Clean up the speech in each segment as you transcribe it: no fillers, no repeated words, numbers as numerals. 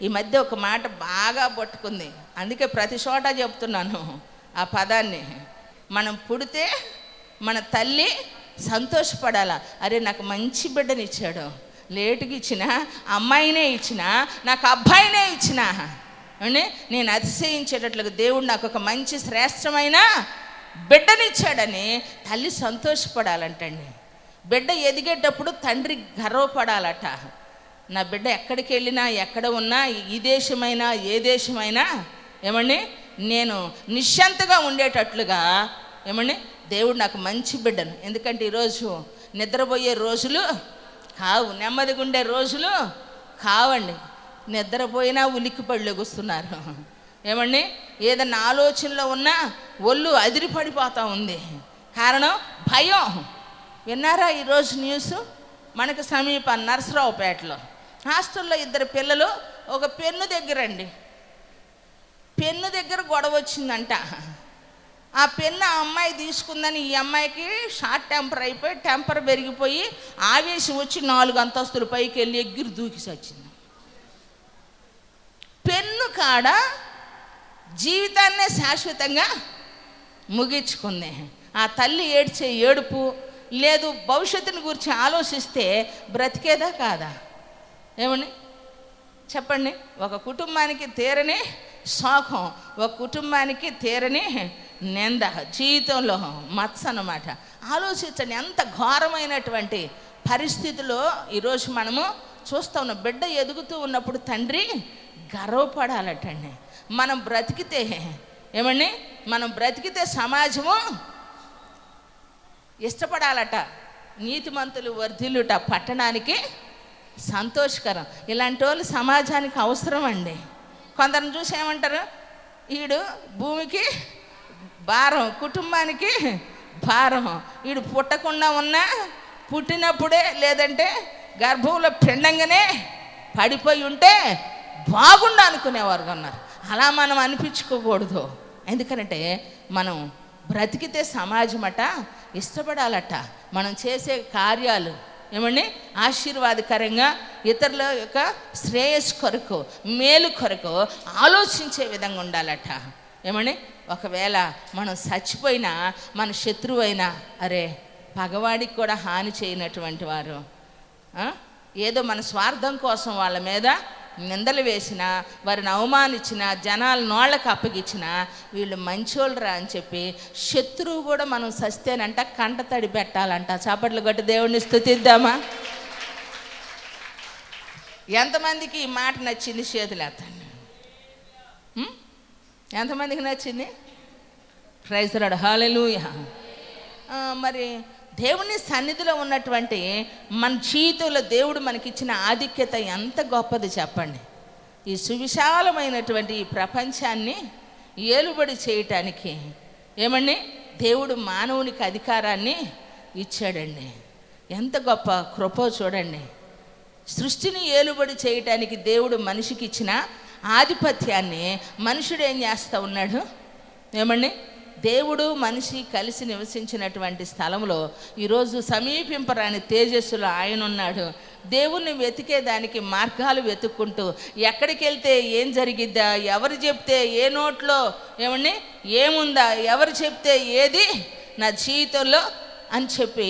ఈ మధ్య ఒక మాట బాగా పట్టుకుంది, అందుకే ప్రతి చోట చెప్తున్నాను ఆ పదాన్ని. మనం పుడితే మన తల్లి సంతోషపడాలా, అరే నాకు మంచి బిడ్డనిచ్చాడు, లేటుగా ఇచ్చిన అమ్మాయినే ఇచ్చిన, నాకు అబ్బాయినే ఇచ్చిన అని నేను అతిశయించేటట్లుగా దేవుడు నాకు ఒక మంచి శ్రేష్టమైన బిడ్డనిచ్చాడని తల్లి సంతోషపడాలంటండి. బిడ్డ ఎదిగేటప్పుడు తండ్రి గర్వపడాలట. నా బిడ్డ ఎక్కడికి వెళ్ళినా ఎక్కడ ఉన్నా, ఈ దేశమైనా ఏ దేశమైనా ఏమండి నేను నిశ్శంతగా ఉండేటట్లుగా ఏమండి దేవుడు నాకు మంచి బిడ్డను. ఎందుకంటే ఈరోజు నిద్రపోయే రోజులు కావు, నెమ్మదిగా ఉండే రోజులు కావండి. నిద్రపోయినా ఉలిక్కి పళ్ళెగుస్తున్నారు. ఏమండి ఏదన్నా ఆలోచనలో ఉన్నా ఒళ్ళు అదిరిపడిపోతూ ఉంది. కారణం భయం. విన్నారా ఈరోజు న్యూస్? మనకు సమీప నర్సరావుపేటలో హాస్టల్లో 2 పిల్లలు ఒక పెన్ను దగ్గర గొడవ వచ్చిందంట. ఆ పెన్ను ఆ అమ్మాయి తీసుకుందని ఈ అమ్మాయికి షార్ట్ టెంపర్ అయిపోయి, టెంపర్ పెరిగిపోయి ఆవేశం వచ్చి 4 అంతస్తుల పైకి వెళ్ళి ఎగిరి దూకిసి వచ్చింది. పెన్ను కాడ జీవితాన్నే శాశ్వతంగా ముగించుకుంది. ఆ తల్లి ఏడ్చే ఏడుపు లేదు, భవిష్యత్తుని గురించి ఆలోచిస్తే బ్రతికేదా కాదా? ఏమని చెప్పండి. ఒక కుటుంబానికి తీరని శోకం, ఒక కుటుంబానికి తీరని నింద, జీవితంలో మత్స అన్నమాట. ఆలోచించండి, ఎంత ఘోరమైనటువంటి పరిస్థితిలో ఈరోజు మనము చూస్తూ ఉన్నాం. బిడ్డ ఎదుగుతూ ఉన్నప్పుడు తండ్రి గర్వపడాలటండి. మనం బ్రతికితే ఏమండి మనం బ్రతికితే సమాజము ఇష్టపడాలట. నీతిమంతులు వర్ధిల్లుట పట్టణానికి సంతోషకరం. ఇలాంటి వాళ్ళు సమాజానికి అవసరం అండి. కొందరిని చూసి ఏమంటారు, వీడు భూమికి భారం, కుటుంబానికి భారం, వీడు పుట్టకుండా ఉన్నా పుట్టినప్పుడే లేదంటే గర్భంలో పిండంగానే పడిపోయి ఉంటే బాగుండు అనుకునేవారు ఉన్నారు. అలా మనం అనిపించుకోకూడదు. ఎందుకంటే మనం బ్రతికితే సమాజం అట ఇష్టపడాలట. మనం చేసే కార్యాలు ఏమండి ఆశీర్వాదకరంగా, ఇతరుల యొక్క శ్రేయస్సు కొరకు, మేలు కొరకు ఆలోచించే విధంగా ఉండాలట. ఏమండి ఒకవేళ మనం చచ్చిపోయినా మన శత్రువైనా, అరే పగవాడికి కూడా హాని చేయనటువంటి వారు ఏదో మన స్వార్థం కోసం వాళ్ళ మీద నిందలు వేసినా, వారిని అవమానించిన, జనాల నోళ్ళకు అప్పగించిన, వీళ్ళు మంచోళ్ళరా అని చెప్పి శత్రువు కూడా మనం సస్తేనంట కంట తడి పెట్టాలంట. చాపట్లు కొట్టి దేవుడిని స్తుతిద్దామా? ఎంతమందికి ఈ మాట నచ్చింది? చేతులేత్తండి. ఎంతమందికి నచ్చింది? ప్రైజ్ ది లార్డ్, హల్లెలూయా. మరి దేవుని సన్నిధిలో ఉన్నటువంటి మన జీవితంలో దేవుడు మనకిచ్చిన ఆధిక్యత ఎంత గొప్పది చెప్పండి. ఈ సువిశాలమైనటువంటి ఈ ప్రపంచాన్ని ఏలుబడి చేయటానికి ఏమండి దేవుడు మానవునికి అధికారాన్ని ఇచ్చాడండి. ఎంత గొప్ప కృపో చూడండి. సృష్టిని ఏలుబడి చేయటానికి దేవుడు మనిషికి ఇచ్చిన ఆధిపత్యాన్ని మనుషుడు ఏం చేస్తూ ఉన్నాడు? ఏమండి దేవుడు మనిషి కలిసి నివసించినటువంటి స్థలంలో ఈరోజు సమీపింపరాని తేజస్సులో ఆయన ఉన్నాడు. దేవుణ్ణి వెతికేదానికి మార్గాలు వెతుక్కుంటూ ఎక్కడికి వెళ్తే ఏం జరిగిద్దా, ఎవరు చెప్తే ఏ నోట్లో ఏమండి ఏముందా, ఎవరు చెప్తే ఏది నా జీవితంలో అని చెప్పి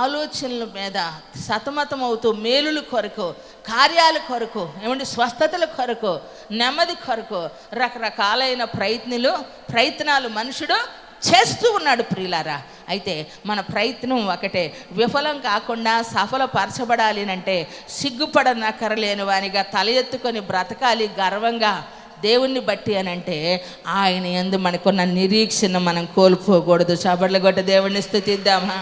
ఆలోచనల మీద సతమతం అవుతూ మేలుల కొరకు, కార్యాల కొరకు, ఏమంటే స్వస్థతల కొరకు, నెమ్మది కొరకు రకరకాలైన ప్రయత్నాలు మనుషుడు చేస్తూ ఉన్నాడు ప్రియులారా. అయితే మన ప్రయత్నం ఒకటే, విఫలం కాకుండా సఫలపరచబడాలి అంటే సిగ్గుపడనక్కరలేని వానిగా తల ఎత్తుకొని బ్రతకాలి గర్వంగా దేవుణ్ణి బట్టి అని అంటే ఆయన యందు మనకున్న నిరీక్షణ మనం కోల్పోకూడదు. చాబర్ల గొట్ట దేవుణ్ణి స్తుతిద్దామా?